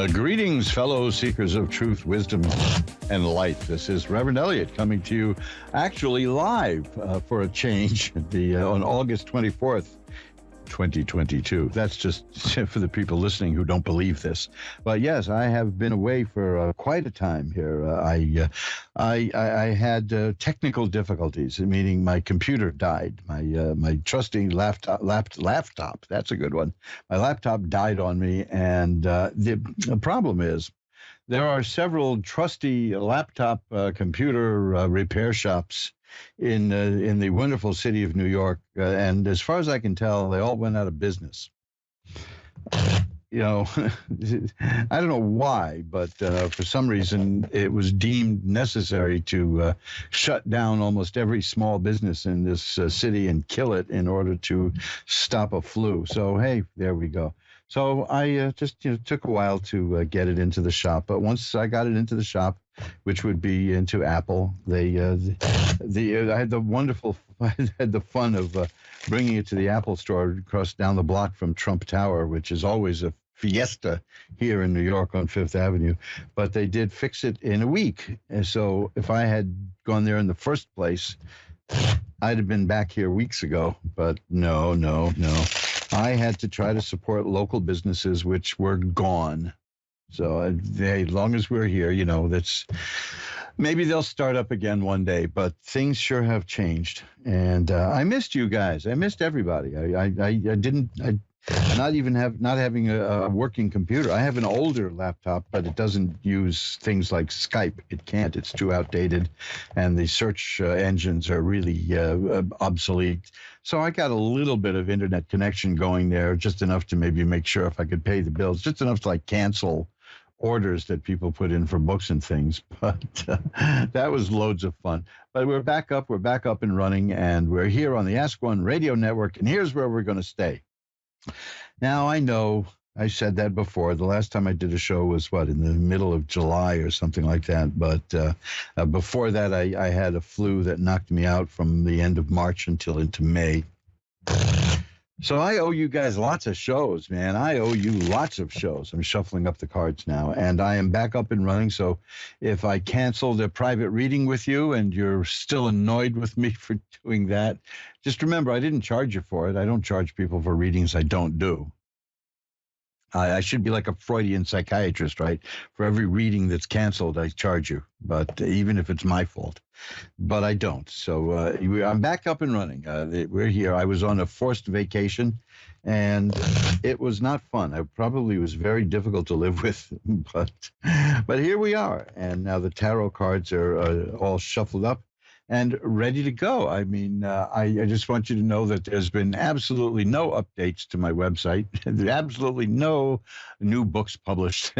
Greetings, fellow seekers of truth, wisdom, and light. This is Reverend Eliot coming to you actually live for a change on August 24th. 2022. That's just for the people listening who don't believe this. But yes, I have been away for quite a time here. I had technical difficulties, meaning my computer died. My trusty laptop. That's a good one. My laptop died on me, and the problem is there are several trusty laptop computer repair shops in the wonderful city of New York, and as far as I can tell, they all went out of business. You know, I don't know why, but for some reason it was deemed necessary to shut down almost every small business in this city and kill it in order to stop a flu. So, hey, there we go. So I just took a while to get it into the shop, but once I got it into the shop, which would be into Apple, I had the fun of bringing it to the Apple store across down the block from Trump Tower, which is always a fiesta here in New York on Fifth Avenue. But they did fix it in a week, and so if I had gone there in the first place, I'd have been back here weeks ago. But no. I had to try to support local businesses which were gone. So as long as we're here, that's maybe they'll start up again one day, but things sure have changed. And I missed you guys. I missed everybody. Not having a working computer. I have an older laptop, but it doesn't use things like Skype. It can't. It's too outdated, and the search engines are really obsolete. So I got a little bit of internet connection going there, just enough to maybe make sure if I could pay the bills, just enough to cancel orders that people put in for books and things. But that was loads of fun. But we're back up and running, and we're here on the Ask One Radio Network, and here's where we're going to stay. Now, I know I said that before. The last time I did a show was, in the middle of July or something like that. But before that, I had a flu that knocked me out from the end of March until into May. So I owe you guys lots of shows, man. I owe you lots of shows. I'm shuffling up the cards now, and I am back up and running. So if I canceled a private reading with you and you're still annoyed with me for doing that, just remember I didn't charge you for it. I don't charge people for readings I don't do. I should be like a Freudian psychiatrist, right? For every reading that's canceled, I charge you, but even if it's my fault. But I don't. So I'm back up and running. We're here. I was on a forced vacation, and it was not fun. I probably was very difficult to live with, but here we are. And now the tarot cards are all shuffled up and ready to go. I mean, I just want you to know that there's been absolutely no updates to my website. Absolutely no new books published.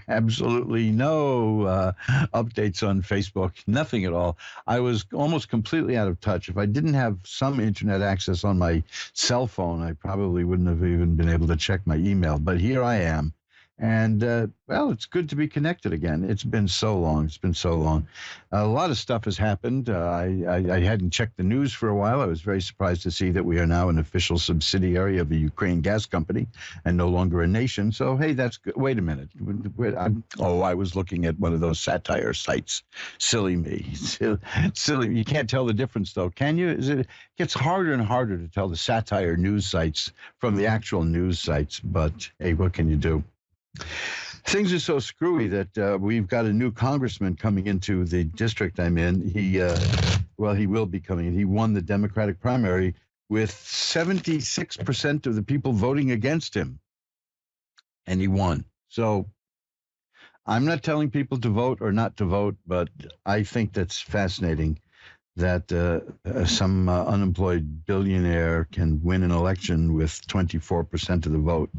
Absolutely no updates on Facebook. Nothing at all. I was almost completely out of touch. If I didn't have some internet access on my cell phone, I probably wouldn't have even been able to check my email. But here I am. And, it's good to be connected again. It's been so long. A lot of stuff has happened. I hadn't checked the news for a while. I was very surprised to see that we are now an official subsidiary of the Ukraine gas company and no longer a nation. So, hey, that's good. Wait a minute. I was looking at one of those satire sites. Silly me. Silly. You can't tell the difference, though, can you? It gets harder and harder to tell the satire news sites from the actual news sites. But, hey, what can you do? Things are so screwy that we've got a new congressman coming into the district I'm in. He will be coming in. He won the Democratic primary with 76% of the people voting against him, and he won. So I'm not telling people to vote or not to vote, but I think that's fascinating that some unemployed billionaire can win an election with 24% of the vote.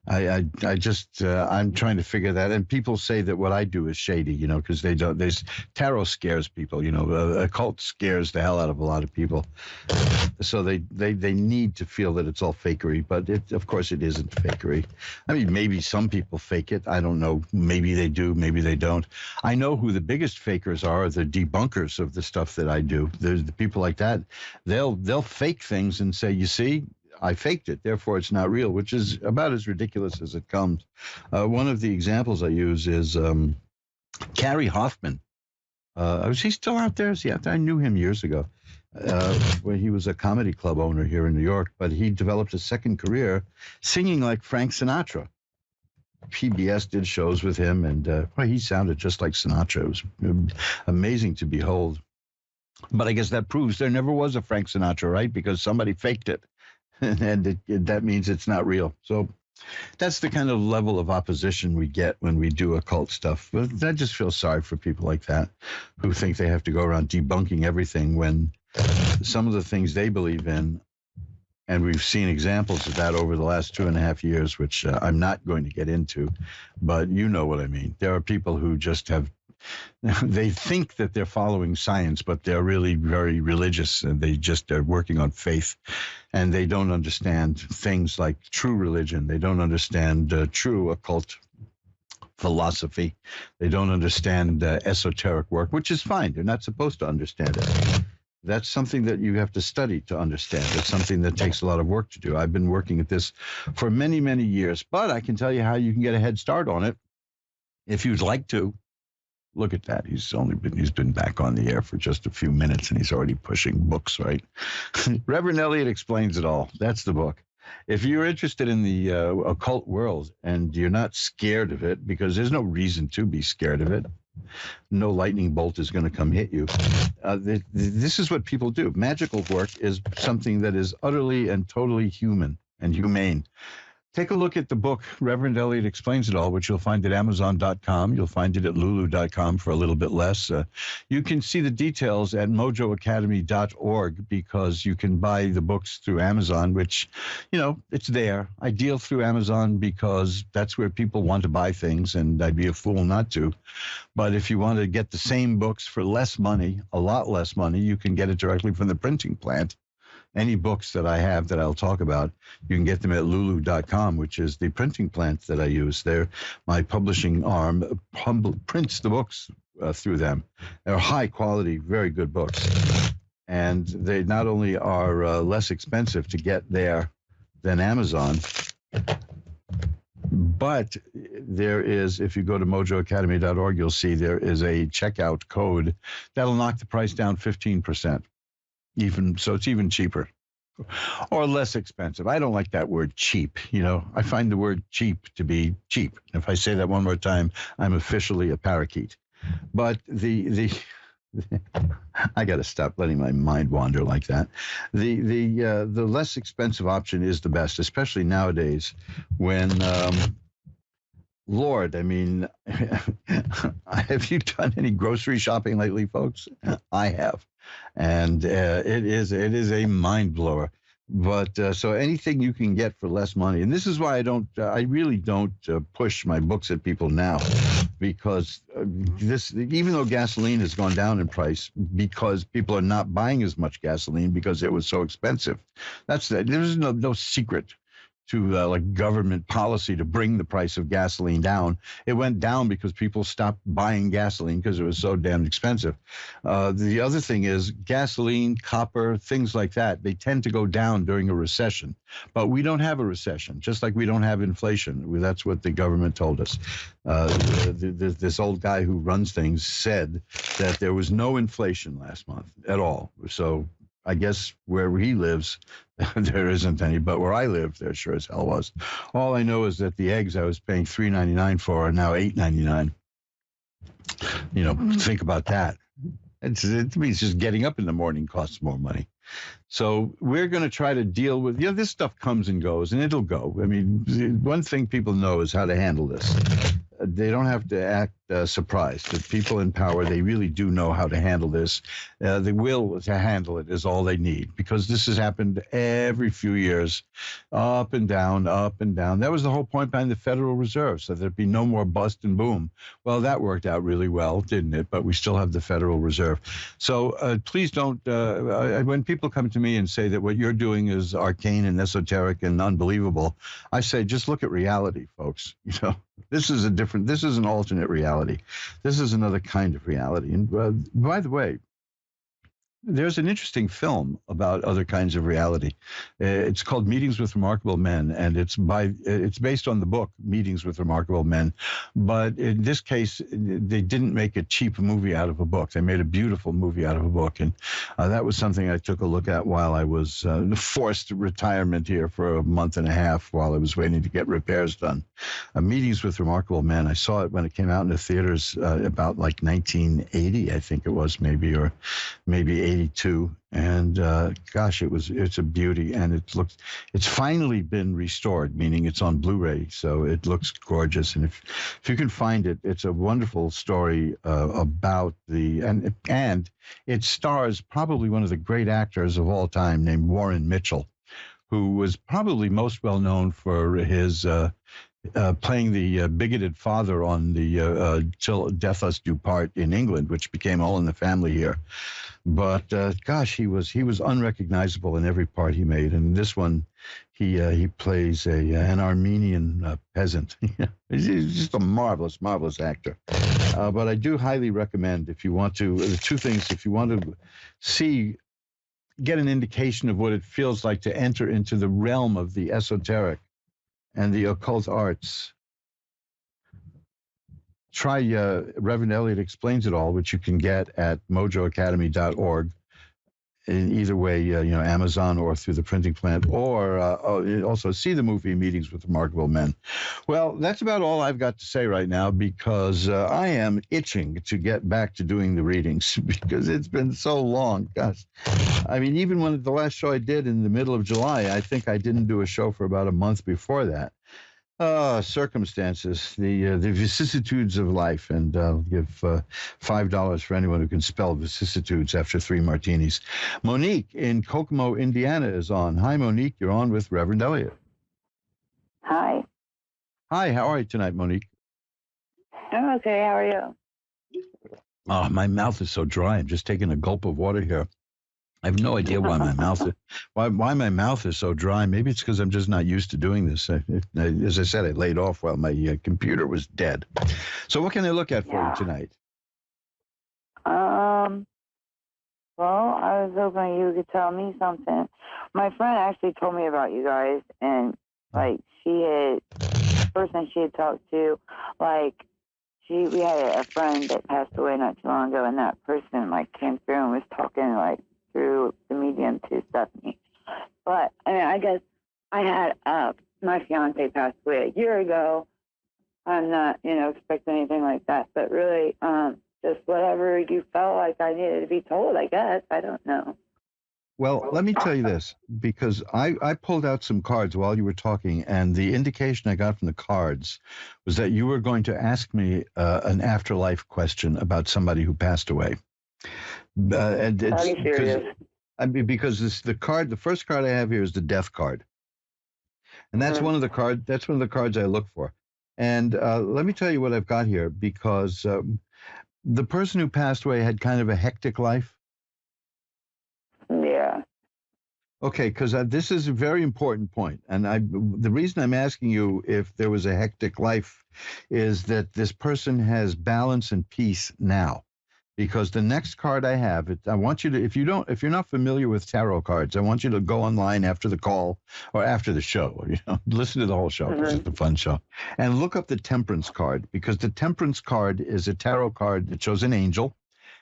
I'm trying to figure that. And people say that what I do is shady, because tarot scares people, occult scares the hell out of a lot of people. So they need to feel that it's all fakery, but of course it isn't fakery. I mean, maybe some people fake it. I don't know. Maybe they do, maybe they don't. I know who the biggest fakers are the debunkers of the stuff that I do. There's the people like that. They'll fake things and say, you see, I faked it, therefore it's not real, which is about as ridiculous as it comes. One of the examples I use is Carrie Hoffman. Is he still out there? Is he out there? I knew him years ago when he was a comedy club owner here in New York, but he developed a second career singing like Frank Sinatra. PBS did shows with him, and well, he sounded just like Sinatra. It was amazing to behold. But I guess that proves there never was a Frank Sinatra, right? Because somebody faked it, and that means it's not real. So that's the kind of level of opposition we get when we do occult stuff. But I just feel sorry for people like that who think they have to go around debunking everything when some of the things they believe in, and we've seen examples of that over the last 2.5 years, which I'm not going to get into, but you know what I mean. There are people who just they think that they're following science, but they're really very religious, and they just are working on faith, and they don't understand things like true religion. They don't understand true occult philosophy. They don't understand esoteric work, which is fine. They're not supposed to understand it. That's something that you have to study to understand. It's something that takes a lot of work to do. I've been working at this for many, many years, but I can tell you how you can get a head start on it if you'd like to. Look at that. He's been back on the air for just a few minutes, and he's already pushing books, right? Reverend Eliot Explains It All. That's the book. If you're interested in the occult world and you're not scared of it, because there's no reason to be scared of it, no lightning bolt is going to come hit you. This is what people do. Magical work is something that is utterly and totally human and humane. Take a look at the book, Reverend Eliot Explains It All, which you'll find at Amazon.com. You'll find it at Lulu.com for a little bit less. You can see the details at mojoacademy.org, because you can buy the books through Amazon, which, it's there. I deal through Amazon because that's where people want to buy things, and I'd be a fool not to. But if you want to get the same books for less money, a lot less money, you can get it directly from the printing plant. Any books that I have that I'll talk about, you can get them at lulu.com, which is the printing plant that I use. They're my publishing arm prints the books through them. They're high quality, very good books. And they not only are less expensive to get there than Amazon, but there is, if you go to mojoacademy.org, you'll see there is a checkout code that'll knock the price down 15%. So it's even cheaper or less expensive. I don't like that word cheap. I find the word cheap to be cheap. If I say that one more time, I'm officially a parakeet. But I got to stop letting my mind wander like that. The less expensive option is the best, especially nowadays when, Lord, have you done any grocery shopping lately, folks? I have. And it is a mind blower. But so anything you can get for less money, and this is why I really don't push my books at people now, because even though gasoline has gone down in price because people are not buying as much gasoline because it was so expensive. There's no secret to like government policy to bring the price of gasoline down. It went down because people stopped buying gasoline because it was so damn expensive. The other thing is gasoline, copper, things like that, they tend to go down during a recession. But we don't have a recession, just like we don't have inflation. That's what the government told us. This old guy who runs things said that there was no inflation last month at all. So I guess where he lives, there isn't any, but where I live, there sure as hell was. All I know is that the eggs I was paying $3.99 for are now $8.99. Think about that. It means just getting up in the morning costs more money. So we're going to try to deal with, this stuff comes and goes, and it'll go. One thing people know is how to handle this. They don't have to act surprised. The people in power, they really do know how to handle this. The will to handle it is all they need, because this has happened every few years, up and down, up and down. That was the whole point behind the Federal Reserve, so there'd be no more bust and boom. Well, that worked out really well, didn't it? But we still have the Federal Reserve. So please don't, when people come to me and say that what you're doing is arcane and esoteric and unbelievable, I say, just look at reality, folks. This is an alternate reality. This is another kind of reality. And by the way, There's an interesting film about other kinds of reality. It's called Meetings with Remarkable Men, and it's based on the book Meetings with Remarkable Men. But in this case, they didn't make a cheap movie out of a book. They made a beautiful movie out of a book, and that was something I took a look at while I was forced retirement here for a month and a half while I was waiting to get repairs done. Meetings with Remarkable Men. I saw it when it came out in the theaters about like 1980, I think it was, or maybe 82, and gosh, it's a beauty, and it's finally been restored, meaning it's on Blu-ray, so it looks gorgeous. And if you can find it, it's a wonderful story about and it stars probably one of the great actors of all time named Warren Mitchell, who was probably most well known for his playing the bigoted father on the Till Death Us Do Part in England, which became All in the Family here. But gosh, he was unrecognizable in every part he made. And this one, he plays an Armenian peasant. He's just a marvelous, marvelous actor. But I do highly recommend, if you want to, the two things, if you want to get an indication of what it feels like to enter into the realm of the esoteric and the occult arts, try Reverend Eliot Explains It All, which you can get at mojoacademy.org. In either way, Amazon or through the printing plant, or also see the movie Meetings with Remarkable Men. Well, that's about all I've got to say right now, because I am itching to get back to doing the readings because it's been so long. Gosh, I mean, even when the last show I did in the middle of July, I think I didn't do a show for about a month before that. Circumstances, the vicissitudes of life, and I'll give $5 for anyone who can spell vicissitudes after 3 martinis. Monique in Kokomo, Indiana is on. Hi, Monique. You're on with Reverend Eliot. Hi. Hi, how are you tonight, Monique? I'm okay. How are you? Oh, my mouth is so dry. I'm just taking a gulp of water here. I have no idea why my mouth is so dry. Maybe it's because I'm just not used to doing this. As I said, I laid off while my computer was dead. So what can I look at for you tonight? Well, I was hoping you could tell me something. My friend actually told me about you guys, and the person she had talked to, we had a friend that passed away not too long ago, and that person came through and was talking through the medium to Stephanie. But I guess I had my fiance passed away a year ago. I'm not, expecting anything like that, but really, just whatever you felt like I needed to be told, I guess. I don't know. Well, let me tell you this, because I pulled out some cards while you were talking, and the indication I got from the cards was that you were going to ask me an afterlife question about somebody who passed away. And Are you serious? Because the first card I have here is the death card, and that's one of the cards. That's one of the cards I look for. And let me tell you what I've got here, because the person who passed away had kind of a hectic life. Yeah. Okay, because this is a very important point, and the reason I'm asking you if there was a hectic life is that this person has balance and peace now. Because the next card I have, I want you to, if you're not familiar with tarot cards, I want you to go online after the call or after the show, listen to the whole show. Because it's a fun show, and look up the Temperance card, because the Temperance card is a tarot card that shows an angel,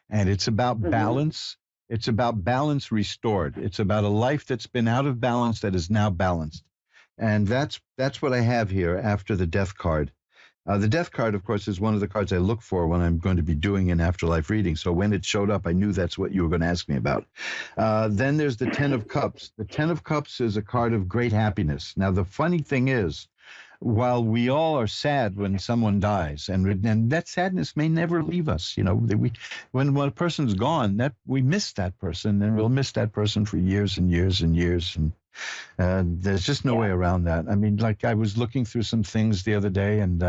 and it's about balance. It's about balance restored. It's about a life that's been out of balance that is now balanced, and that's what I have here after the death card. The death card, of course, is one of the cards I look for when I'm going to be doing an afterlife reading. So when it showed up, I knew that's what you were going to ask me about. Then there's the Ten of Cups. The Ten of Cups is a card of great happiness. Now, the funny thing is, while we all are sad when someone dies, and that sadness may never leave us, when a person's gone, that we miss that person, and we'll miss that person for years and years and years. And there's just no way around that. I mean, I was looking through some things the other day, and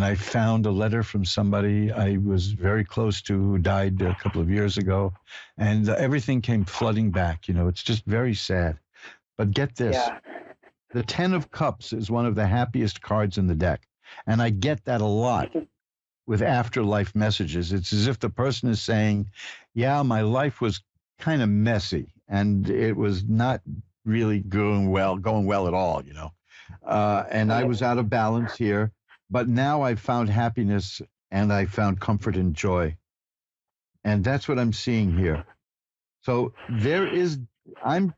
I found a letter from somebody I was very close to who died a couple of years ago, and everything came flooding back. It's just very sad. But get this. Yeah. The Ten of Cups is one of the happiest cards in the deck, and I get that a lot with afterlife messages. It's as if the person is saying, yeah, my life was kind of messy, and it was not really going well at all, you know. And I was out of balance here, but now I found happiness and I found comfort and joy. And that's what I'm seeing here. So there is, I'm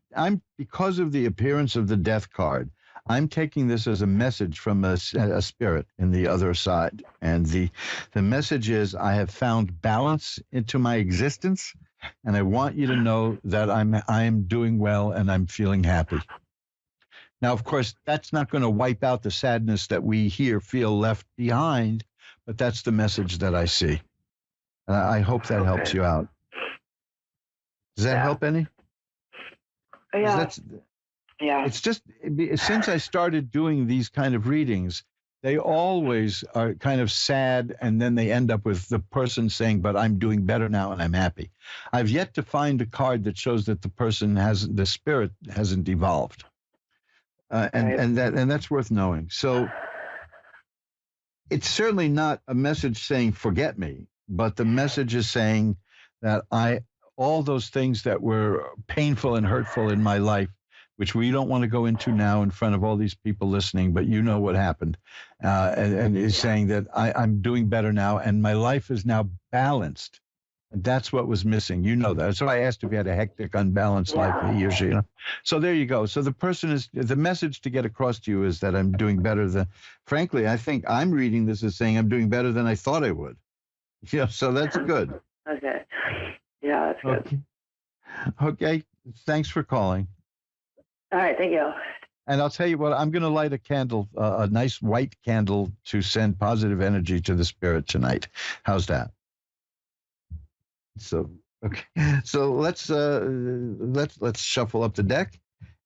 because of the appearance of the death card, I'm taking this as a message from a spirit in the other side. And the message is, I have found balance into my existence, and I want you to know that I'm doing well and I'm feeling happy. Now, of course, that's not going to wipe out the sadness that we here feel left behind, but that's the message that I see. I hope that helps you out. Does that help any? Yeah. Yeah. It's just, since I started doing these kind of readings, they always are kind of sad, and then they end up with the person saying, but I'm doing better now and I'm happy. I've yet to find a card that shows that the spirit hasn't evolved. And that's worth knowing. So it's certainly not a message saying, forget me, but the message is saying that all those things that were painful and hurtful in my life, which we don't want to go into now in front of all these people listening, but you know what happened, and is saying that I'm doing better now, and my life is now balanced. And that's what was missing. You know that. That's why I asked if you had a hectic, unbalanced life, he or she. You know? So there you go. So the message to get across to you is that I'm doing better than, frankly, I think I'm reading this as saying I'm doing better than I thought I would. Yeah, so that's good. Okay. Yeah, that's good. Okay. Thanks for calling. All right, thank you. And I'll tell you what, I'm going to light a candle, a nice white candle, to send positive energy to the spirit tonight. How's that? So, okay. So let's shuffle up the deck,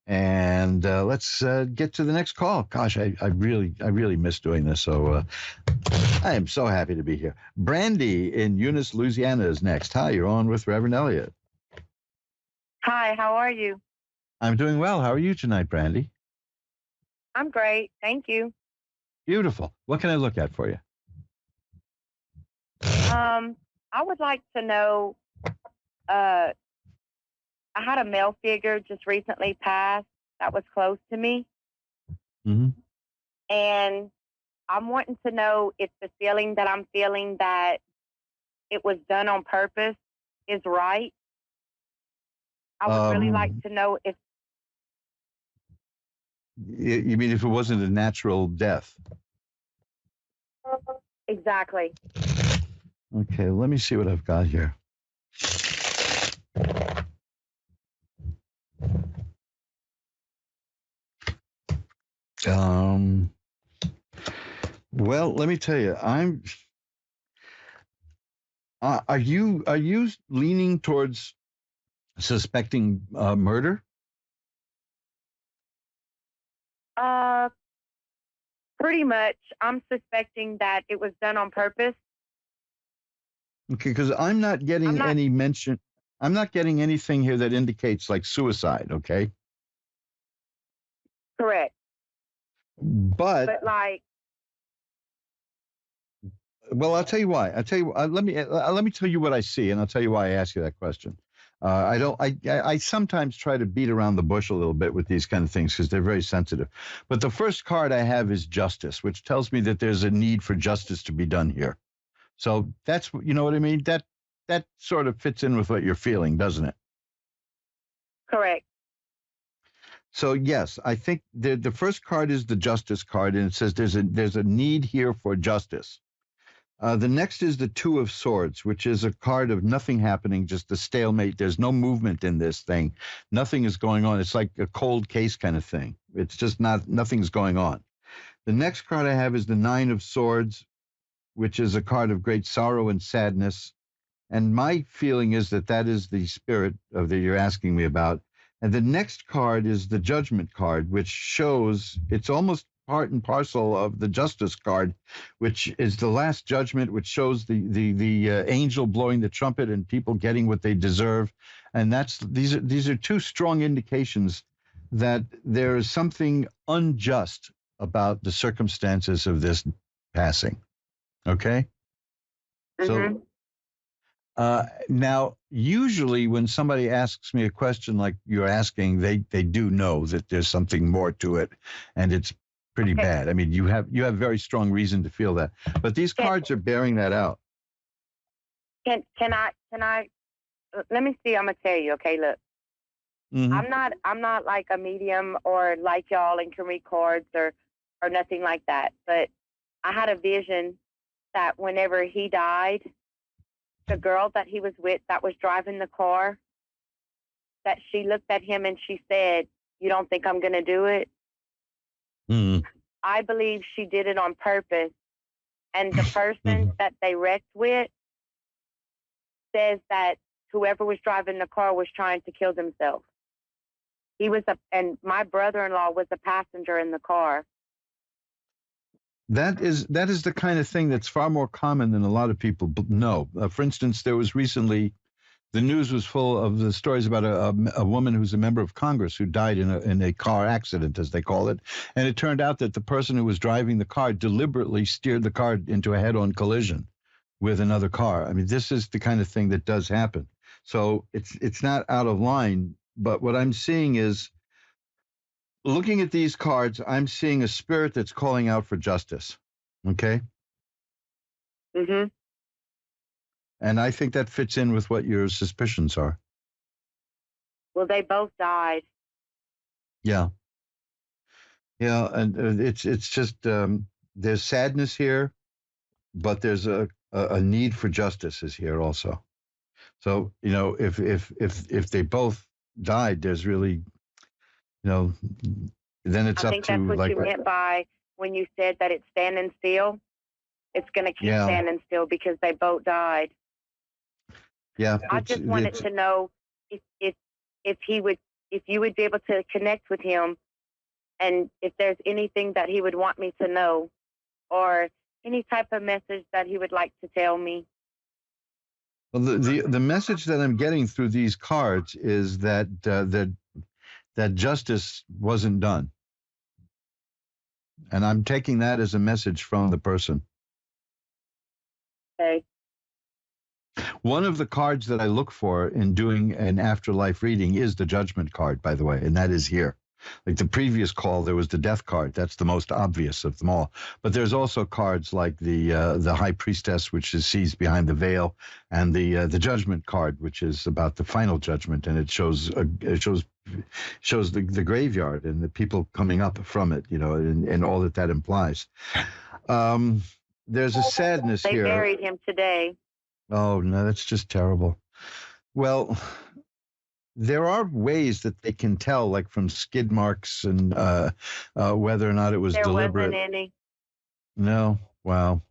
and let's get to the next call. Gosh, I really miss doing this. So I am so happy to be here. Brandy in Eunice, Louisiana is next. Hi, you're on with Reverend Eliot. Hi, how are you? I'm doing well. How are you tonight, Brandy? I'm great. Thank you. Beautiful. What can I look at for you? I would like to know, I had a male figure just recently passed that was close to me. Mm-hmm. And I'm wanting to know if the feeling that I'm feeling that it was done on purpose is right. I would really like to know if... You mean if it wasn't a natural death? Exactly. Okay, let me see what I've got here. Well, let me tell you, are you leaning towards suspecting murder? Pretty much. I'm suspecting that it was done on purpose. Okay, because I'm not getting any mention. I'm not getting anything here that indicates like suicide. Okay. Correct. But like, well, I'll tell you why. Let me tell you what I see, and I'll tell you why I ask you that question. I sometimes try to beat around the bush a little bit with these kind of things because they're very sensitive. But the first card I have is justice, which tells me that there's a need for justice to be done here. So that's, you know what I mean? That sort of fits in with what you're feeling, doesn't it? correct. So yes, I think the first card is the justice card, and it says there's a need here for justice. The next is the Two of Swords, which is a card of nothing happening, just a stalemate. There's no movement in this thing. Nothing is going on. It's like a cold case kind of thing. It's just nothing's going on. The next card I have is the Nine of Swords, which is a card of great sorrow and sadness. And my feeling is that is the spirit of that you're asking me about. And the next card is the Judgment card, which shows it's almost part and parcel of the Justice card, which is the last judgment, which shows the angel blowing the trumpet and people getting what they deserve. And these are two strong indications that there is something unjust about the circumstances of this passing. Okay? Mm-hmm. So Now, usually when somebody asks me a question like you're asking, they do know that there's something more to it, and it's pretty Okay. bad. I mean, you have very strong reason to feel that, but these cards are bearing that out. Can I? Let me see. I'm gonna tell you. Okay, look. Mm-hmm. I'm not like a medium or like y'all and can read cards or nothing like that. But I had a vision that whenever he died, the girl that he was with that was driving the car, that she looked at him and she said, "You don't think I'm gonna do it?" Mm-hmm. I believe she did it on purpose. And the person that they wrecked with says that whoever was driving the car was trying to kill themselves. And my brother-in-law was a passenger in the car. That is the kind of thing that's far more common than a lot of people know. For instance, there was recently, the news was full of the stories about a woman who's a member of Congress who died in a car accident, as they call it. And it turned out that the person who was driving the car deliberately steered the car into a head-on collision with another car. I mean, this is the kind of thing that does happen. So it's not out of line. But what I'm seeing is, looking at these cards, I'm seeing a spirit that's calling out for justice. Okay? Mm-hmm. And I think that fits in with what your suspicions are. Well, they both died. Yeah. Yeah, and it's just there's sadness here, but there's a need for justice is here also. So, if they both died, there's really, then it's I up think to, that's what like, you meant by when you said that it's standing still. It's going to keep Yeah. standing still because they both died. yeah. I just wanted to know if you would be able to connect with him, and if there's anything that he would want me to know, or any type of message that he would like to tell me. Well, the message that I'm getting through these cards is that that justice wasn't done, and I'm taking that as a message from the person. Okay. One of the cards that I look for in doing an afterlife reading is the Judgment card, by the way, and that is here. Like the previous call, there was the Death card. That's the most obvious of them all. But there's also cards like the High Priestess, which sees behind the veil, and the Judgment card, which is about the final judgment, and it shows the graveyard and the people coming up from it, and all that implies. There's a sadness They here. They buried him today. Oh, no, that's just terrible. Well, there are ways that they can tell, like from skid marks and whether or not it was deliberate. There wasn't any. No, wow.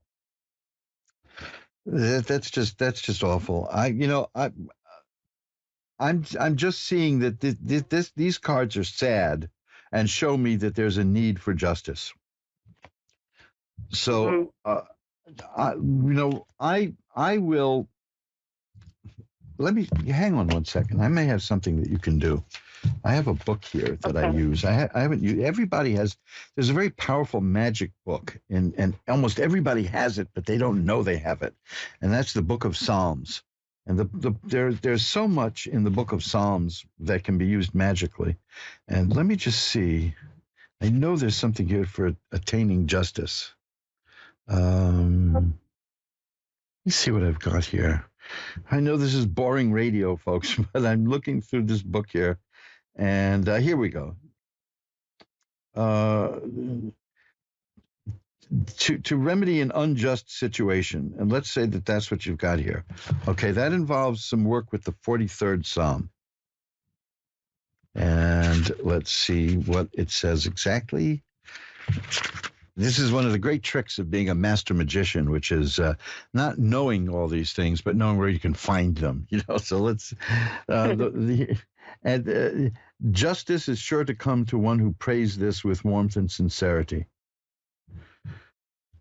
That's just awful. I'm just seeing that these cards are sad and show me that there's a need for justice. So, I will. Let me hang on one second. I may have something that you can do. I have a book here that I use. I haven't used. Everybody has. There's a very powerful magic book, and almost everybody has it, but they don't know they have it. And that's the Book of Psalms. And there's so much in the Book of Psalms that can be used magically. And let me just see. I know there's something here for attaining justice. Let me see what I've got here. I know this is boring radio, folks, but I'm looking through this book here, and here we go. To remedy an unjust situation, and let's say that that's what you've got here. Okay, that involves some work with the 43rd Psalm. And let's see what it says exactly. This is one of the great tricks of being a master magician, which is not knowing all these things, but knowing where you can find them. So let's. Justice is sure to come to one who prays this with warmth and sincerity.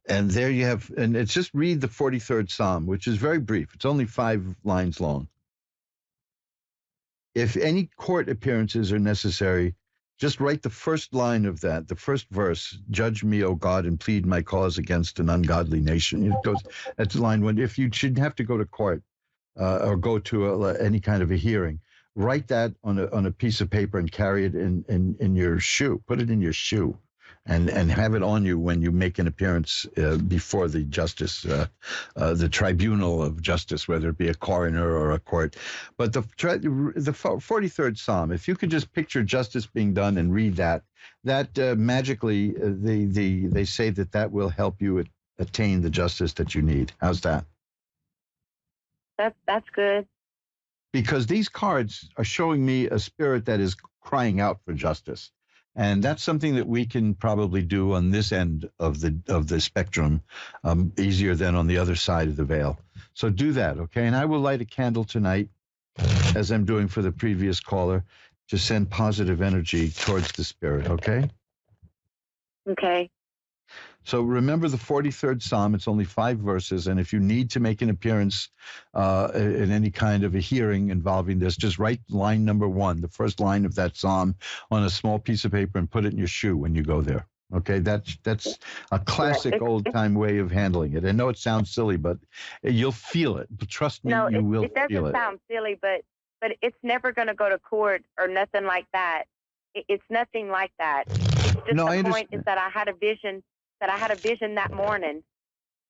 And there you have, and it's just read the 43rd Psalm, which is very brief. It's only 5 lines long. If any court appearances are necessary, just write the first line of that, the first verse, judge me, O God, and plead my cause against an ungodly nation. It goes, that's line 1. If you should have to go to court, or go to any kind of a hearing, write that on a piece of paper and carry it in your shoe. Put it in your shoe, and have it on you when you make an appearance before the justice, the tribunal of justice, whether it be a coroner or a court. But the 43rd Psalm, if you could just picture justice being done and read that magically, they say that will help you attain the justice that you need. How's that? That's good. Because these cards are showing me a spirit that is crying out for justice. And that's something that we can probably do on this end of the spectrum, easier than on the other side of the veil. So do that, okay? And I will light a candle tonight, as I'm doing for the previous caller, to send positive energy towards the spirit, okay? Okay. So remember the 43rd Psalm. It's only 5 verses, and if you need to make an appearance in any kind of a hearing involving this, just write line number 1, the first line of that psalm, on a small piece of paper and put it in your shoe when you go there. Okay, that's a classic old-time way of handling it. I know it sounds silly, but you'll feel it. But trust me, you will feel it. It doesn't sound silly, but it's never going to go to court or nothing like that. It's nothing like that. It's just the point is that I had a vision. That morning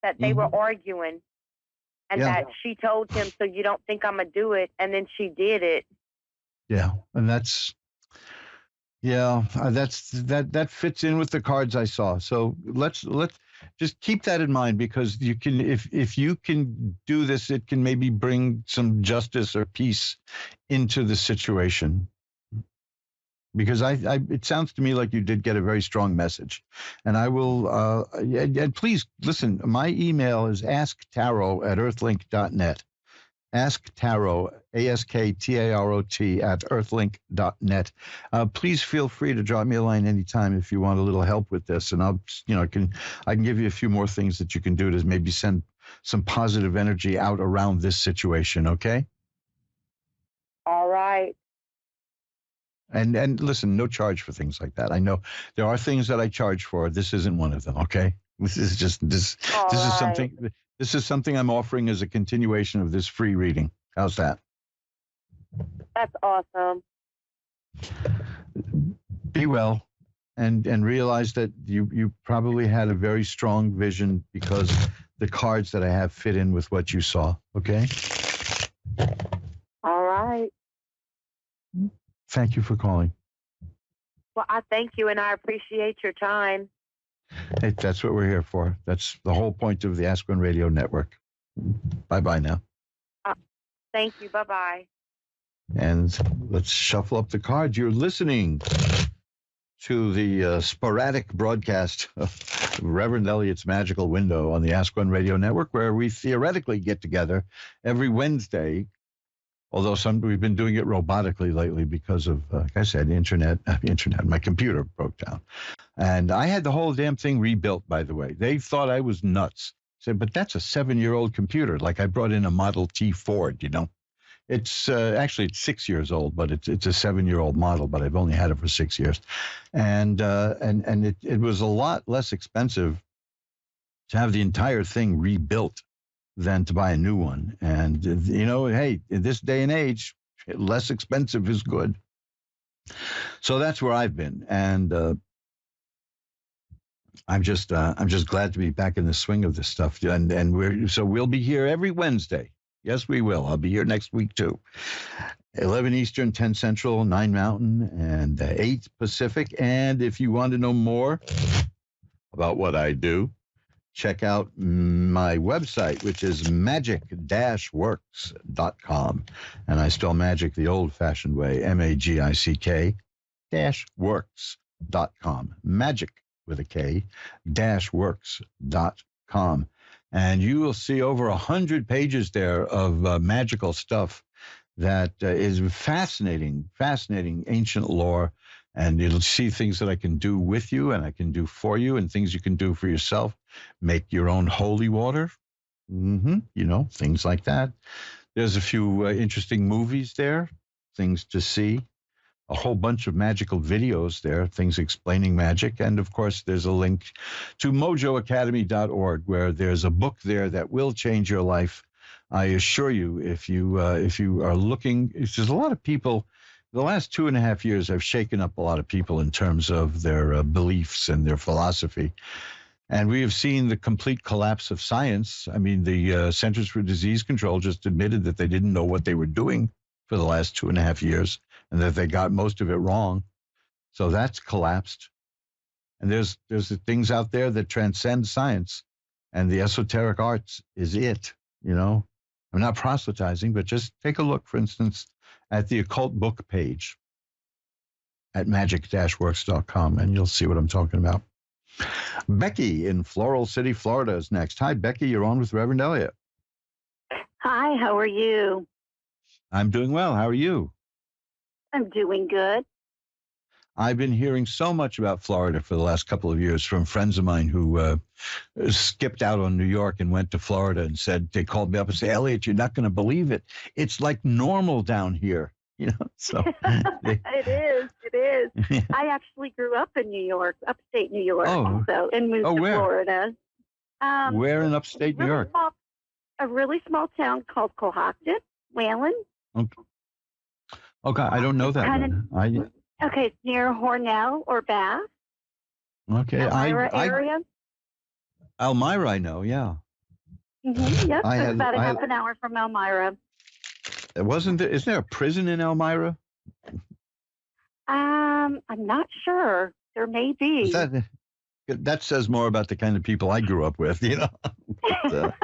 that they were arguing, and that she told him, so you don't think I'm going to do it, and then she did it. Yeah, and that fits in with the cards I saw. So let's just keep that in mind, because you can, if you can do this, it can maybe bring some justice or peace into the situation. Because it sounds to me like you did get a very strong message. And I will, and please listen, my email is asktarot@earthlink.net. Asktarot, ASKTAROT @earthlink.net. Please feel free to drop me a line anytime if you want a little help with this. And I can give you a few more things that you can do to maybe send some positive energy out around this situation, okay? All right. And listen, no charge for things like that. I know there are things that I charge for. This isn't one of them. Okay, this is something I'm offering as a continuation of this free reading. How's that? That's awesome. Be well, and realize that you probably had a very strong vision, because the cards that I have fit in with what you saw. Okay. All right. Thank you for calling. Well, I thank you, and I appreciate your time. Hey, that's what we're here for. That's the whole point of the Ask One Radio Network. Bye-bye now. Thank you. Bye-bye. And let's shuffle up the cards. You're listening to the sporadic broadcast of Reverend Eliot's Magical Window on the Ask One Radio Network, where we theoretically get together every Wednesday. Although we've been doing it robotically lately because of, like I said, internet, my computer broke down. And I had the whole damn thing rebuilt, by the way. They thought I was nuts. I said, but that's a 7-year-old computer. Like, I brought in a Model T Ford, It's actually it's 6 years old, but it's a 7-year-old model, but I've only had it for 6 years. And it was a lot less expensive to have the entire thing rebuilt than to buy a new one. And, hey, in this day and age, less expensive is good. So that's where I've been. And I'm just glad to be back in the swing of this stuff. And we'll be here every Wednesday. Yes, we will. I'll be here next week too. 11 Eastern, 10 Central, 9 Mountain, and 8 Pacific. And if you want to know more about what I do, check out my website, which is magic-works.com. And I spell magic the old-fashioned way, MAGIC-works.com. Magic with a K, -works.com. And you will see over 100 pages there of magical stuff that is fascinating ancient lore. And you'll see things that I can do with you and I can do for you, and things you can do for yourself. Make your own holy water, things like that. There's a few interesting movies there, things to see. A whole bunch of magical videos there, things explaining magic. And, of course, there's a link to mojoacademy.org, where there's a book there that will change your life I assure you, if you are looking, there's a lot of people. The last 2.5 years have shaken up a lot of people in terms of their beliefs and their philosophy. And we have seen the complete collapse of science. I mean, the Centers for Disease Control just admitted that they didn't know what they were doing for the last 2.5 years and that they got most of it wrong. So that's collapsed. And there's the things out there that transcend science, and the esoteric arts is it, you know. I'm not proselytizing, but just take a look, for instance, at the occult book page at magic-works.com, and you'll see what I'm talking about. Becky in Floral City, Florida is next. Hi, Becky. You're on with Reverend Eliot. Hi, how are you? I'm doing well. How are you? I'm doing good. I've been hearing so much about Florida for the last couple of years from friends of mine who skipped out on New York and went to Florida and said, they called me up and said, Eliot, you're not going to believe it. It's like normal down here. You know, so it is. Yeah. I actually grew up in New York, upstate New York, also, and moved to where? Florida. Where in upstate New York? A really small town called Cohocton, Whalen. Okay, I don't know that one. Okay, it's near Hornell or Bath. Okay, Elmira area. Elmira, I know, yeah. Mm-hmm. Yep, it's about a half an hour from Elmira. Isn't there a prison in Elmira? I'm not sure. There may be. That says more about the kind of people I grew up with, you know. But,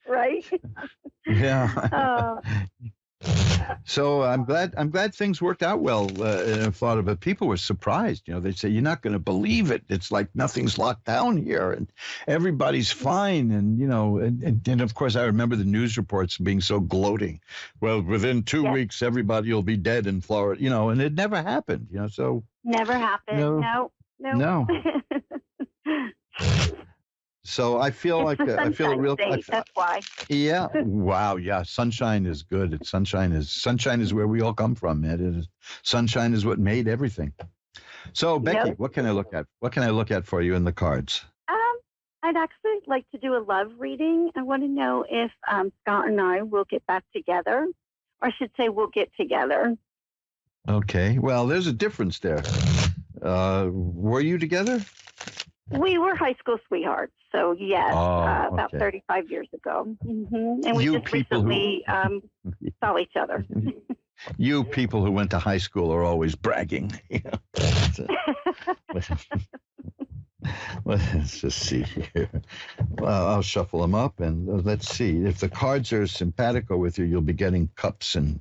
right? Yeah. So I'm glad things worked out well in Florida, but people were surprised. You know, they say, you're not going to believe it. It's like nothing's locked down here and everybody's fine. And, you know, and of course, I remember the news reports being so gloating. Well, within 2 weeks, everybody will be dead in Florida, you know, and it never happened, you know, so. Never happened. No. So I feel like I feel a real. That's why. Yeah. Wow. Yeah. Sunshine is good. Sunshine is where we all come from, man. Sunshine is what made everything. So Becky, what can I look at? What can I look at for you in the cards? I'd actually like to do a love reading. I want to know if Scott and I will get back together, or I should say, we'll get together. Okay. Well, there's a difference there. Were you together? We were high school sweethearts, so yes, about 35 years ago. Mm-hmm. And we just recently saw each other. You people who went to high school are always bragging. Let's just see here. Well, I'll shuffle them up, and let's see. If the cards are simpatico with you, you'll be getting cups, and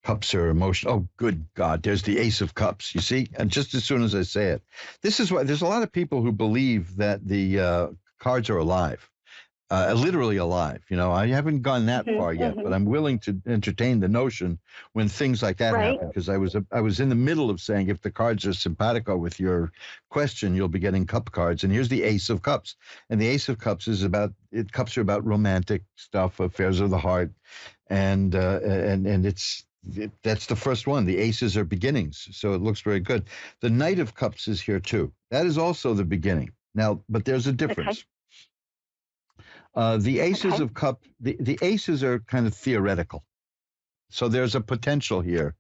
cups are emotion. Oh, good God. There's the Ace of Cups, you see? And just as soon as I say it. This is why there's a lot of people who believe that the cards are alive, literally alive. You know, I haven't gone that far yet, but I'm willing to entertain the notion when things like that happen, because I was in the middle of saying, if the cards are simpatico with your question, you'll be getting cup cards. And here's the Ace of Cups. And the Ace of Cups is cups are about romantic stuff, affairs of the heart. And that's the first one. The aces are beginnings, so it looks very good. The Knight of Cups is here too. That is also the beginning. Now, but there's a difference. The aces of cups, the aces are kind of theoretical. So there's a potential here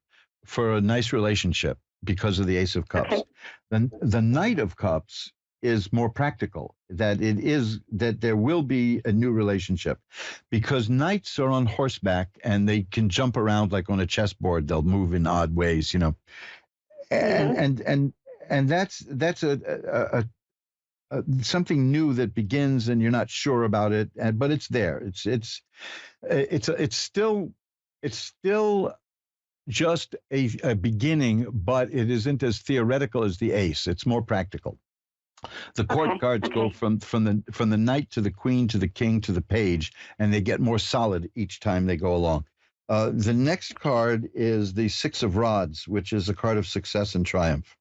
for a nice relationship because of the Ace of Cups. Okay. Then the Knight of Cups is more practical, that there will be a new relationship, because knights are on horseback and they can jump around like on a chessboard. They'll move in odd ways, you know, and that's a something new that begins, and you're not sure about it, but it's there. It's still just a beginning, but it isn't as theoretical as the ace. It's more practical. The court cards go from the knight to the queen to the king to the page, and they get more solid each time they go along. The next card is the Six of Rods, which is a card of success and triumph.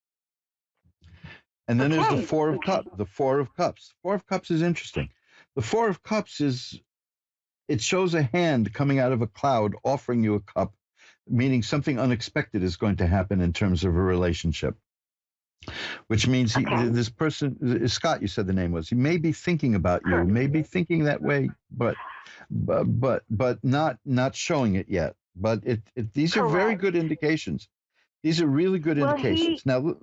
And then there's the Four of Cups. The Four of Cups. Four of Cups is interesting. The Four of Cups it shows a hand coming out of a cloud offering you a cup, meaning something unexpected is going to happen in terms of a relationship. which means Okay. this person, Scott, you said the name was, he may be thinking about you, Correct. may be thinking that way, but not showing it yet. But these are very Correct. good indications. These are really good Well, indications. Now,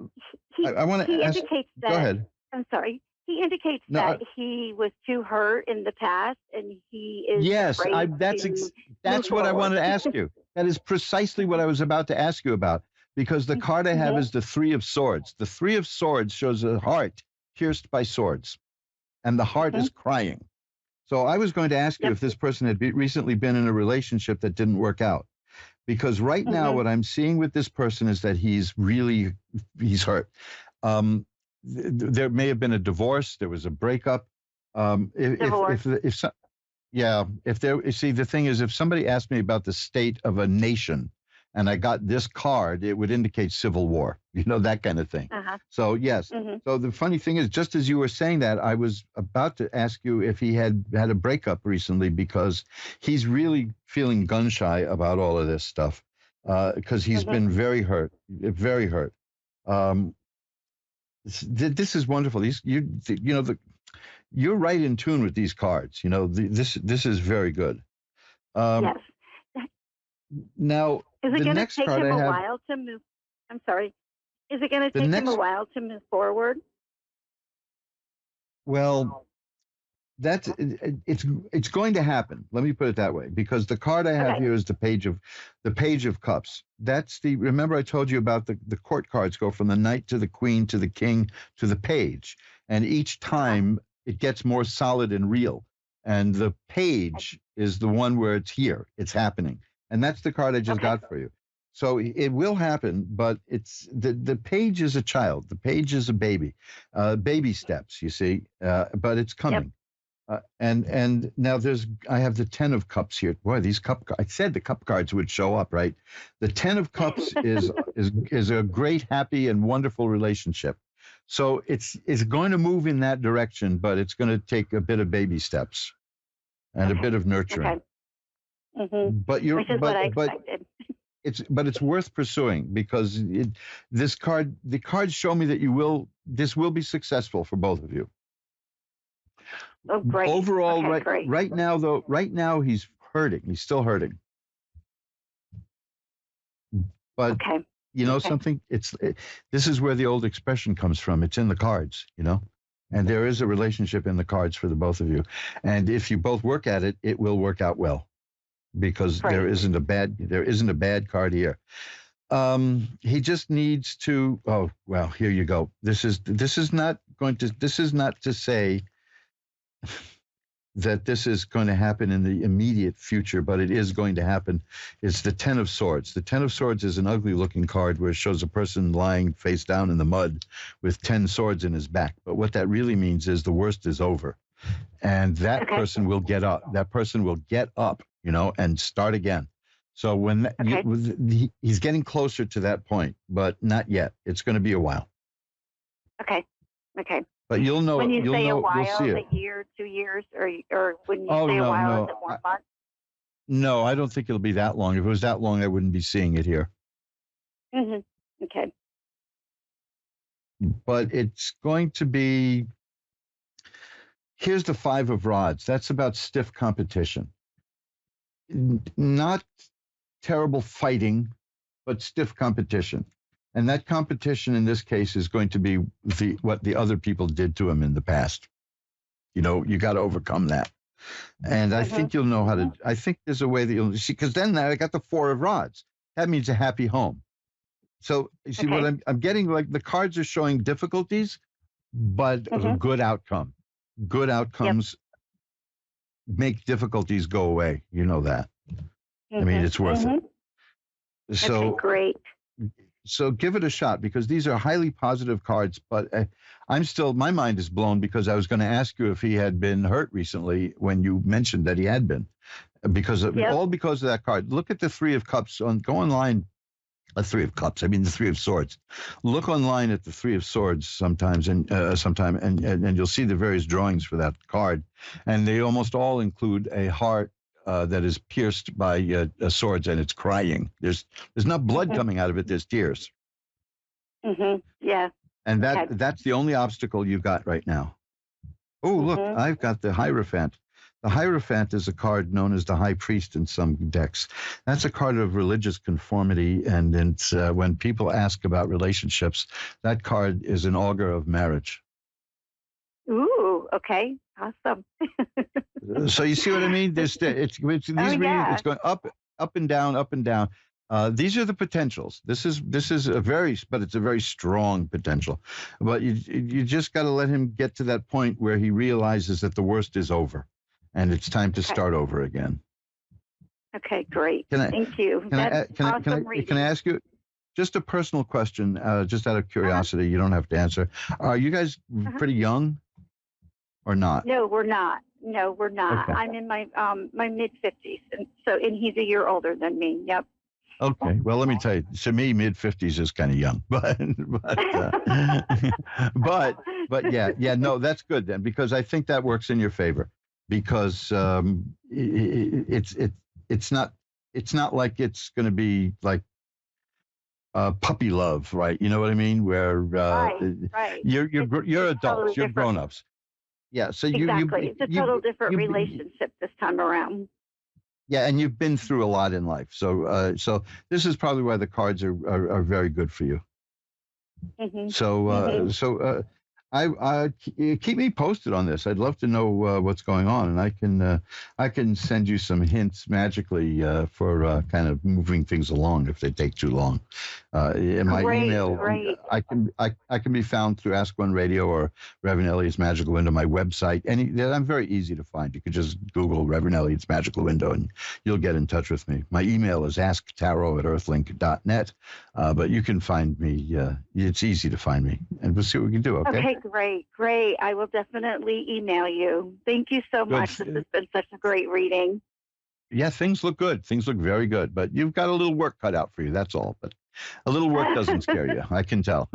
he I want he to ask. indicates Go that. ahead. I'm sorry. He indicates No. that he was too hurt in the past, and he is Yes, afraid that's to that's move what I forward. wanted to ask you. That is precisely what I was about to ask you about, because the card I have is the Three of Swords. The Three of Swords shows a heart pierced by swords, and the heart is crying. So I was going to ask you if this person had recently been in a relationship that didn't work out. Because right now, what I'm seeing with this person is that he's hurt. There may have been a divorce. There was a breakup. Divorce. If there, you see, the thing is, if somebody asked me about the state of a nation and I got this card, it would indicate civil war, that kind of thing. So yes. So the funny thing is, just as you were saying that, I was about to ask you if he had a breakup recently, because he's really feeling gun shy about all of this stuff, because he's been very hurt, very hurt. This is wonderful. You're right in tune with these cards. This is very good. Yes. Now, is it the going to next take card him I a have, while to move? I'm sorry. Is it going to take him a while to move forward? Well, it's going to happen. Let me put it that way, because the card I have here is the Page of Cups. Remember I told you about the court cards go from the Knight to the Queen to the King to the Page, and each time it gets more solid and real. And the Page is the one where it's here, it's happening, and that's the card I just got for you. So it will happen, but it's the Page is a child. The Page is a baby, baby steps. You see, but it's coming. And now I have the 10 of Cups here. Boy, these I said the cup cards would show up, right? The 10 of Cups is a great, happy, and wonderful relationship. So it's going to move in that direction, but it's going to take a bit of baby steps and a bit of nurturing. But which is what I expected. It's worth pursuing, because the cards show me that this will be successful for both of you. Oh, great. Overall, great. right now he's hurting. He's still hurting. But something, this is where the old expression comes from. It's in the cards, and there is a relationship in the cards for the both of you. And if you both work at it, it will work out well, because there isn't a bad card here. He just needs to, oh, well, here you go. This is not to say that this is going to happen in the immediate future, but it is going to happen. It's the 10 of Swords. The 10 of Swords is an ugly looking card where it shows a person lying face down in the mud with 10 swords in his back. But what that really means is the worst is over. And that person will get up. That person will get up, and start again. So he's getting closer to that point, but not yet. It's going to be a while. Okay. But you'll know. When you say a while, you'll see it. a year, 2 years, or when you say a while, is it more months? No, I don't think it'll be that long. If it was that long, I wouldn't be seeing it here. Okay. But it's going to be. Here's the 5 of Rods. That's about stiff competition. Not terrible fighting, but stiff competition. And that competition in this case is going to be what the other people did to him in the past. You got to overcome that. And I think you'll know how to. I think there's a way that you'll see, because then I got the 4 of Rods. That means a happy home. So you see what I'm getting, like the cards are showing difficulties, but a good outcome. Good outcomes make difficulties go away. You know that. I mean, it's worth it. So great. So give it a shot, because these are highly positive cards, but my mind is blown, because I was going to ask you if he had been hurt recently when you mentioned that he had been, because of that card. Look at the 3 of Cups. Go online. 3 of Cups. I mean, the 3 of Swords. Look online at the 3 of Swords sometimes, and you'll see the various drawings for that card, and they almost all include a heart that is pierced by swords, and it's crying. There's not blood coming out of it. There's tears. Yeah. And Okay. that's the only obstacle you've got right now. Oh, look, I've got the Hierophant. The Hierophant is a card known as the High Priest in some decks. That's a card of religious conformity, and it's when people ask about relationships, that card is an augur of marriage. Ooh, okay, awesome. So you see what I mean? These readings, it's going up and down, up and down. These are the potentials. This is but it's a very strong potential. But you just got to let him get to that point where he realizes that the worst is over, and it's time to start over again. Okay, great. Thank you. Can I ask you just a personal question, just out of curiosity? You don't have to answer. Are you guys pretty young, or not? No, we're not. Okay. I'm in my mid-50s, and he's a year older than me. Yep. Okay. Well, let me tell you. To me, mid-50s is kind of young, but yeah. No, that's good then, because I think that works in your favor, because it's not like it's going to be like puppy love, right? You know what I mean? Where right. You're adults, you're grown-ups. Yeah, so exactly. It's a total different relationship this time around. Yeah, and you've been through a lot in life, so this is probably why the cards are very good for you. So I keep me posted on this. I'd love to know what's going on, and I can send you some hints magically for kind of moving things along if they take too long. In my email, I can be found through Ask One Radio or Reverend Eliot's Magical Window, my website. I'm very easy to find. You could just Google Reverend Eliot's Magical Window, and you'll get in touch with me. My email is asktarot@earthlink.net, but you can find me. It's easy to find me, and we'll see what we can do. Okay. Okay, great. I will definitely email you. Thank you so much. This has been such a great reading. Yeah, things look good. Things look very good, but you've got a little work cut out for you. That's all. But a little work doesn't scare you. I can tell.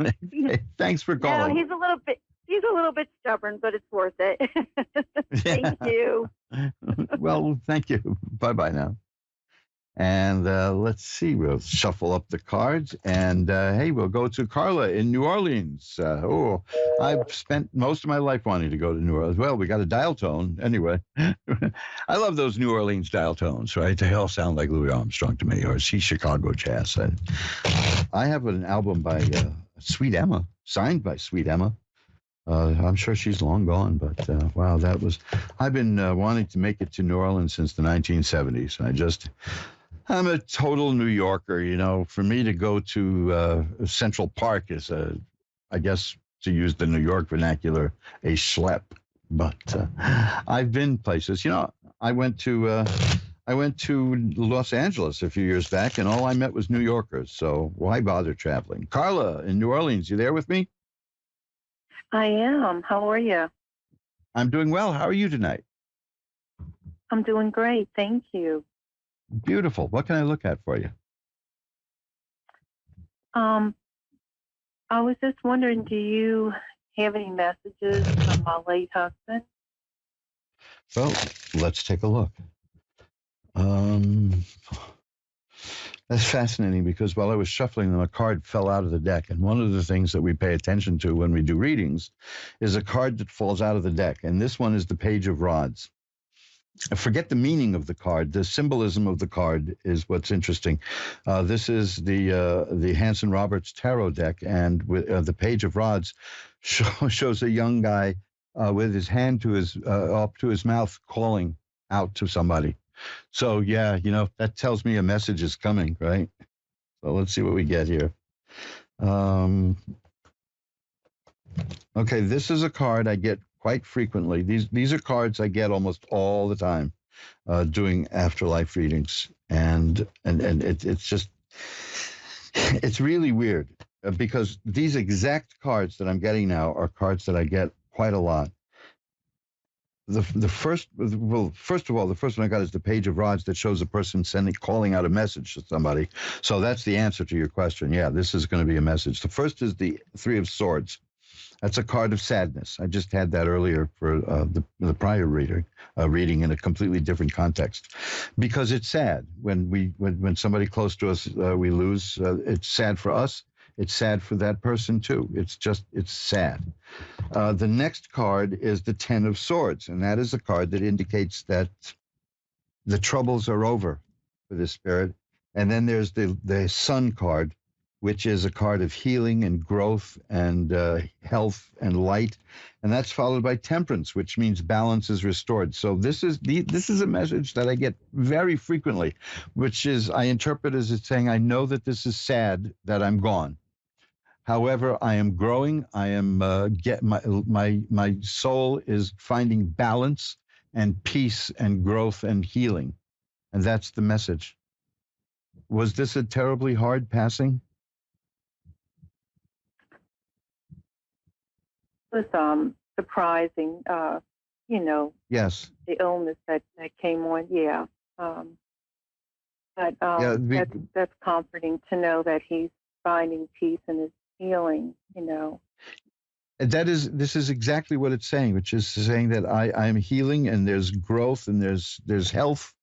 Thanks for calling. No, he's a little bit stubborn, but it's worth it. Thank you. Well, thank you. Bye-bye now. And let's see, we'll shuffle up the cards, and hey, we'll go to Carla in New Orleans. I've spent most of my life wanting to go to New Orleans. Well, we got a dial tone anyway. I love those New Orleans dial tones, right? They all sound like Louis Armstrong to me, or Chicago jazz. I have an album by Sweet Emma, signed by Sweet Emma. I'm sure she's long gone, but wow, I've been wanting to make it to New Orleans since the 1970s. I'm a total New Yorker, you know. For me to go to Central Park is I guess to use the New York vernacular, a schlep. But I've been places, you know. I went to Los Angeles a few years back, and all I met was New Yorkers. So why bother traveling? Carla in New Orleans, you there with me? I am. How are you? I'm doing well. How are you tonight? I'm doing great. Thank you. Beautiful. What can I look at for you? I was just wondering, do you have any messages from my late husband? Well, let's take a look. That's fascinating, because while I was shuffling them, a card fell out of the deck. And one of the things that we pay attention to when we do readings is a card that falls out of the deck. And this one is the Page of Rods. Forget the meaning of the card. The symbolism of the card is what's interesting. This is the Hanson Roberts Tarot deck, and the Page of Rods shows a young guy with his hand up to his mouth, calling out to somebody. So yeah, you know, that tells me a message is coming, right? So let's see what we get here. Okay, this is a card I get quite frequently. These are cards I get almost all the time doing afterlife readings, and it's just, it's really weird because these exact cards that I'm getting now are cards that I get quite a lot. First of all, the first one I got is the Page of Rods that shows a person calling out a message to somebody. So that's the answer to your question. Yeah, this is going to be a message. The first is the Three of Swords. That's a card of sadness. I just had that earlier for the prior reading in a completely different context, because it's sad when somebody close to us we lose. It's sad for us. It's sad for that person too. It's sad. The next card is the Ten of Swords, and that is a card that indicates that the troubles are over for this spirit. And then there's the Sun card, which is a card of healing and growth and health and light. And that's followed by Temperance, which means balance is restored. So this is a message that I get very frequently, which is I interpret as it's saying, I know that this is sad that I'm gone. However, I am growing. I am my soul is finding balance and peace and growth and healing. And that's the message. Was this a terribly hard passing? It was surprising, Yes. the illness that came on, yeah. But that's comforting to know that he's finding peace and is healing, This is exactly what it's saying, which is saying that I'm healing and there's growth and there's health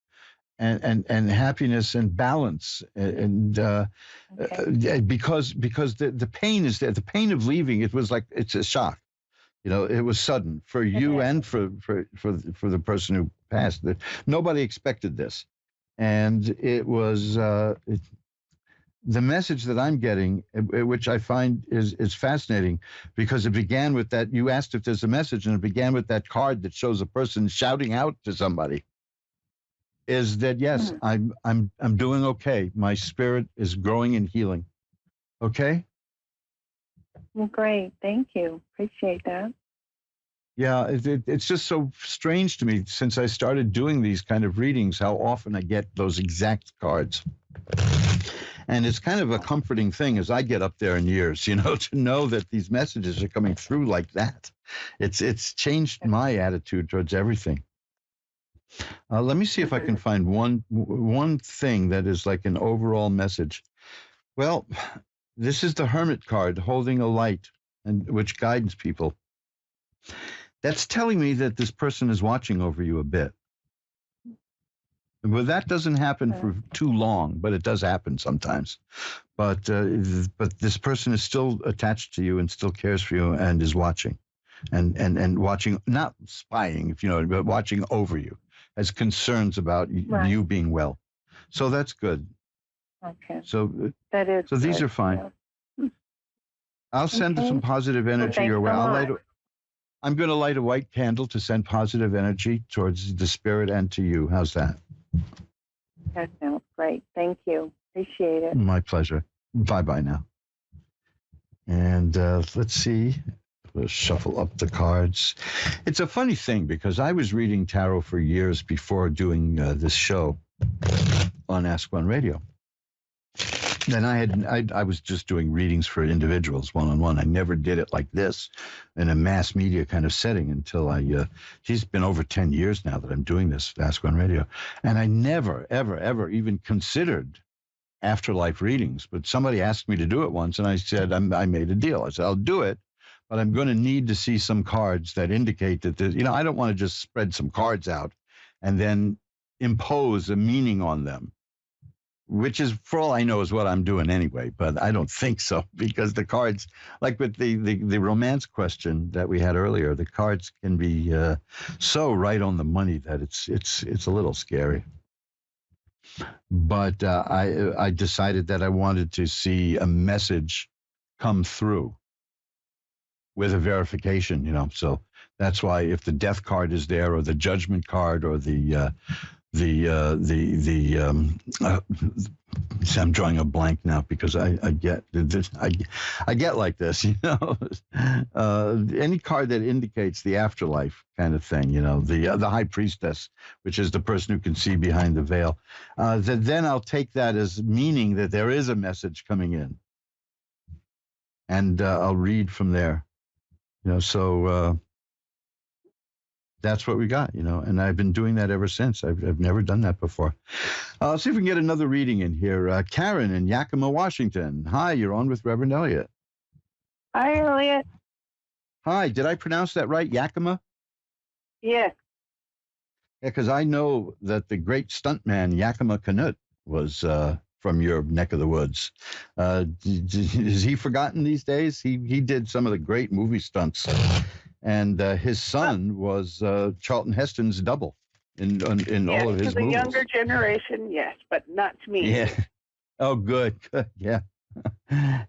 and happiness and balance because the pain is there. The pain of leaving, it was like it's a shock. It was sudden for you and for the person who passed. Nobody expected this, and it was the message that I'm getting, which I find is fascinating, because it began with that. You asked if there's a message, and it began with that card that shows a person shouting out to somebody. Is that yes? I'm doing okay. My spirit is growing and healing. Okay. Well, great. Thank you. Appreciate that. Yeah, it's just so strange to me since I started doing these kind of readings, how often I get those exact cards. And it's kind of a comforting thing as I get up there in years, to know that these messages are coming through like that. It's changed my attitude towards everything. Let me see if I can find one thing that is like an overall message. Well, this is the Hermit card holding a light, and which guides people. That's telling me that this person is watching over you a bit. Well, that doesn't happen for too long, but it does happen sometimes. But this person is still attached to you and still cares for you and is watching, and watching, not spying, if you know, but watching over you, has concerns about you being well. So that's good. Okay. So that is. So these good. are fine. Yeah. I'll send some positive energy your way. I'm going to light a white candle to send positive energy towards the spirit and to you. How's that? That sounds great. Thank you. Appreciate it. My pleasure. Bye-bye now. And let's see. We'll shuffle up the cards. It's a funny thing because I was reading tarot for years before doing this show on Ask One Radio. And I was just doing readings for individuals, one-on-one. I never did it like this in a mass media kind of setting until he's been over 10 years now that I'm doing this, Ask One Radio. And I never, ever, ever even considered afterlife readings. But somebody asked me to do it once, and I said, I made a deal. I said, I'll do it, but I'm going to need to see some cards that indicate that, I don't want to just spread some cards out and then impose a meaning on them. Which is, for all I know, is what I'm doing anyway, but I don't think so, because the cards, like with the romance question that we had earlier, the cards can be so right on the money that it's a little scary. But I decided that I wanted to see a message come through with a verification, so that's why if the death card is there, or the judgment card, or I'm drawing a blank now because I get this, I get like this, any card that indicates the afterlife kind of thing, the high priestess, which is the person who can see behind the veil, then I'll take that as meaning that there is a message coming in, and I'll read from there, so that's what we got, and I've been doing that ever since. I've never done that before. Let's see if we can get another reading in here. Karen in Yakima, Washington. Hi, you're on with Reverend Eliot. Hi, Eliot. Hi, did I pronounce that right, Yakima? Yes. Yeah, because I know that the great stuntman Yakima Canute was from your neck of the woods. Is he forgotten these days? He did some of the great movie stunts, and his son was Charlton Heston's double in all of his movies. To the younger generation, yes, but not to me. Yeah. Oh, good. Yeah.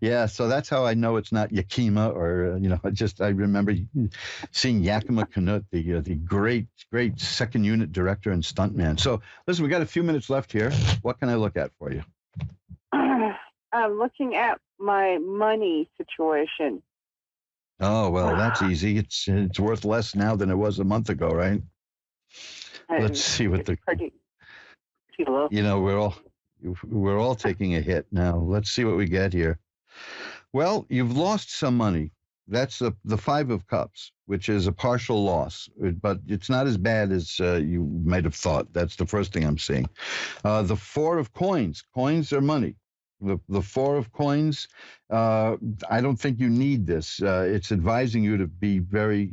Yeah, so that's how I know it's not Yakima or, I remember seeing Yakima Canutt, the great second unit director and stuntman. So, listen, we got a few minutes left here. What can I look at for you? I'm looking at my money situation. Oh, well, that's easy. It's worth less now than it was a month ago, right? Let's see what pretty low. We're all taking a hit now. Let's see what we get here. Well, you've lost some money. That's the Five of Cups, which is a partial loss, but it's not as bad as you might have thought. That's the first thing I'm seeing. The Four of Coins. Coins are money. The Four of Coins, I don't think you need this. It's advising you to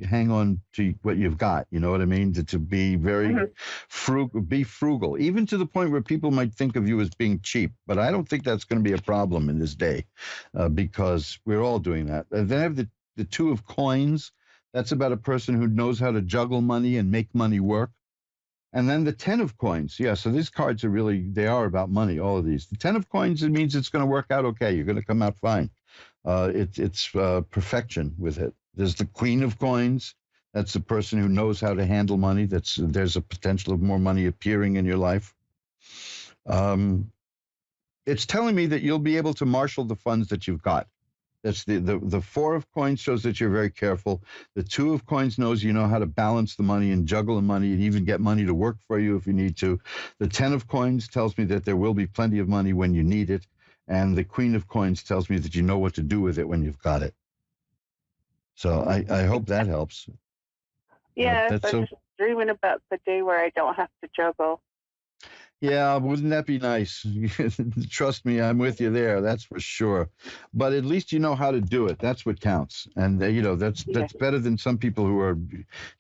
hang on to what you've got. You know what I mean? To be very frugal, even to the point where people might think of you as being cheap. But I don't think that's going to be a problem in this day because we're all doing that. Then I have the Two of Coins. That's about a person who knows how to juggle money and make money work. And then the Ten of Coins. Yeah, so these cards they are about money, all of these. The Ten of Coins, it means it's going to work out okay. You're going to come out fine. It's perfection with it. There's the Queen of Coins. That's the person who knows how to handle money. There's a potential of more money appearing in your life. It's telling me that you'll be able to marshal the funds that you've got. That's the Four of Coins shows that you're very careful. The Two of Coins knows you know how to balance the money and juggle the money and even get money to work for you if you need to. The Ten of Coins tells me that there will be plenty of money when you need it. And the Queen of Coins tells me that you know what to do with it when you've got it. So I hope that helps. Yeah, I'm just dreaming about the day where I don't have to juggle. Yeah, wouldn't that be nice? Trust me, I'm with you there. That's for sure. But at least you know how to do it. That's what counts. And that's better than some people who are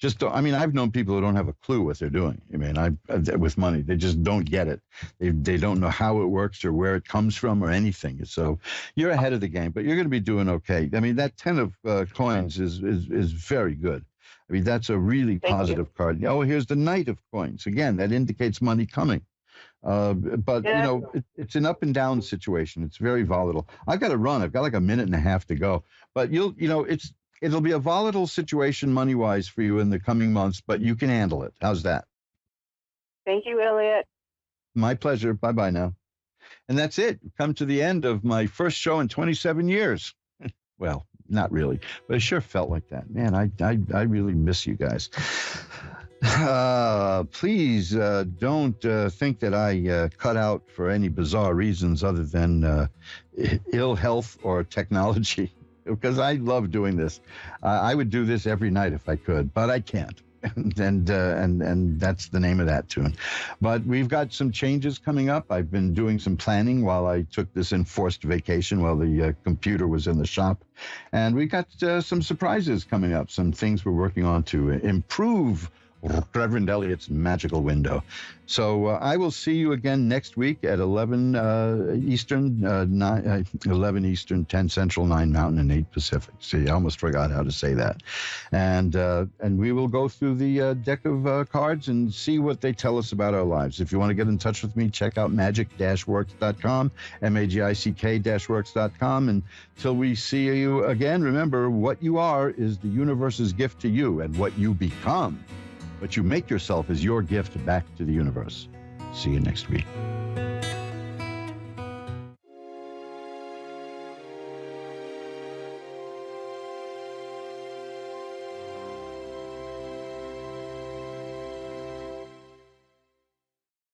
I've known people who don't have a clue what they're doing. With money, they just don't get it. They don't know how it works or where it comes from or anything. So you're ahead of the game, but you're going to be doing okay. That Ten of Coins is very good. That's a really positive card. Oh, here's the Knight of Coins. Again, that indicates money coming. But it's an up and down situation. It's very volatile. I've got to run. I've got like a minute and a half to go. But it'll be a volatile situation money wise for you in the coming months. But you can handle it. How's that? Thank you, Eliot. My pleasure. Bye bye now. And that's it. Come to the end of my first show in 27 years. Well, not really, but it sure felt like that. Man, I really miss you guys. Please don't think that I cut out for any bizarre reasons other than ill health or technology, because I love doing this. I would do this every night if I could, but I can't. And that's the name of that tune. But we've got some changes coming up. I've been doing some planning while I took this enforced vacation while the computer was in the shop. And we got some surprises coming up, some things we're working on to improve Reverend Eliot's magical window. So I will see you again next week at 11 Eastern, 11 Eastern, 10 Central, 9 Mountain, and 8 Pacific. See, I almost forgot how to say that. And we will go through the deck of cards and see what they tell us about our lives. If you want to get in touch with me, check out magic-works.com, magic-works.com. And till we see you again, remember, what you are is the universe's gift to you, and what you become, what you make yourself, is your gift back to the universe. See you next week.